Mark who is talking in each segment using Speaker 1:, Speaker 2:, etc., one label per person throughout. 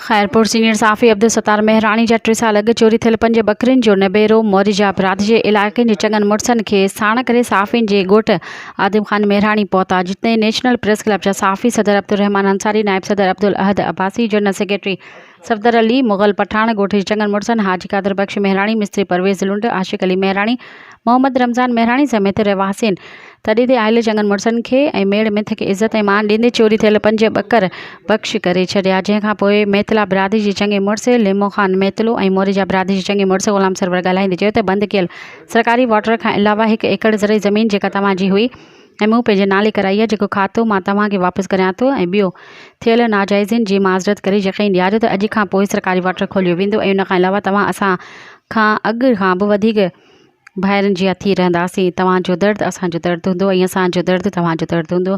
Speaker 1: Khairpur senior साफ़ी Abdul Sattar मेहराणी जा 3 साल अॻु चोरी थियल 5 बकरियुनि जो नबेरो मौरिजा प्रांत जे इलाइक़े जे चङनि मुड़सनि खे साण करे साफ़ियुनि जे ॻोठ आदिम ख़ान मेहराणी पहुता, जिते नेशनल प्रेस क्लब जा साफ़ी सदर अब्दुल रहमान अंसारी, नायब सदर अब्दुल अहद अब्बासी, जनरल सेक्रेटरी सफदर अली, मुग़ल पठान, ॻोठ जे चङनि मुड़सनि हाजी कादर बख्श मेहराणी, मिस्त्री परवेज़ लुंड, आशिक अली मेहराणी, मोहम्मद रमज़ान मेहराणी समेत रहवासियुनि तॾहिं ते आयल चङनि मुड़सनि खे ऐं मेड़ मिथ खे इज़त ऐं मान ॾींदे चोरी थियल 5 बकर बख़्श करे छॾिया। जंहिंखां पोइ मेतला बिरादरी जे चङे मुड़स लिमो ख़ान मेतलो ऐं मौरिजा बिरादरी जे चङे मुड़स ग़ुलाम सरवर ॻाल्हाईंदे चयो त बंदि कयल सरकारी वाटर खां अलावा 1 एकड़ ज़रई ज़मीन जेका तव्हांजी हुई ऐं मूं पंहिंजे नाले कराई आहे, जेको खातो मां तव्हांखे वापसि करियां थो, ऐं ॿियो थियल नाजाइज़िन जी माज़रत करे यक़ीन ॾियारियो त अॼु खां पोइ सरकारी वाटर खोलियो वेंदो ऐं उन खां अलावा तव्हां असां खां अॻु खां बि वधीक भाइरनि जी थी रहंदासीं। तव्हांजो दर्द असांजो दर्द हूंदो ऐं असांजो दर्द तव्हांजो दर्द हूंदो।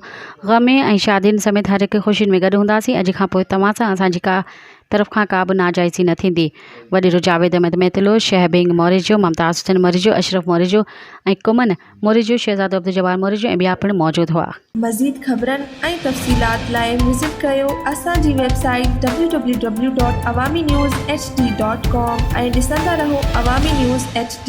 Speaker 1: ग़म ऐं शादियुनि समेत हर हिकु ख़ुशियुनि में गॾु हूंदासीं। अॼु खां पोइ तव्हां सां असांजी का तरफ़ खां का बि नाजाइज़ी न थींदी। वॾेरो जावेद अहमद मेतलो, शहबेंग मौरिजो, मुमताज़ हुसैन मौरिजो, अशरफ मौरिजो ऐं कुमन मौरिजो, शहज़ादो अब्दुल जब्बार मौरिजो ऐं ॿिया पिणु मौजूदु हुआ।
Speaker 2: मज़ीद ख़बरनि ऐं तफ़सीलात लाइ विज़िट कयो असांजी वेबसाइट www.awamiNewsHD.com ऐं ॾिसंदा रहो अवामी न्यूज़ HD।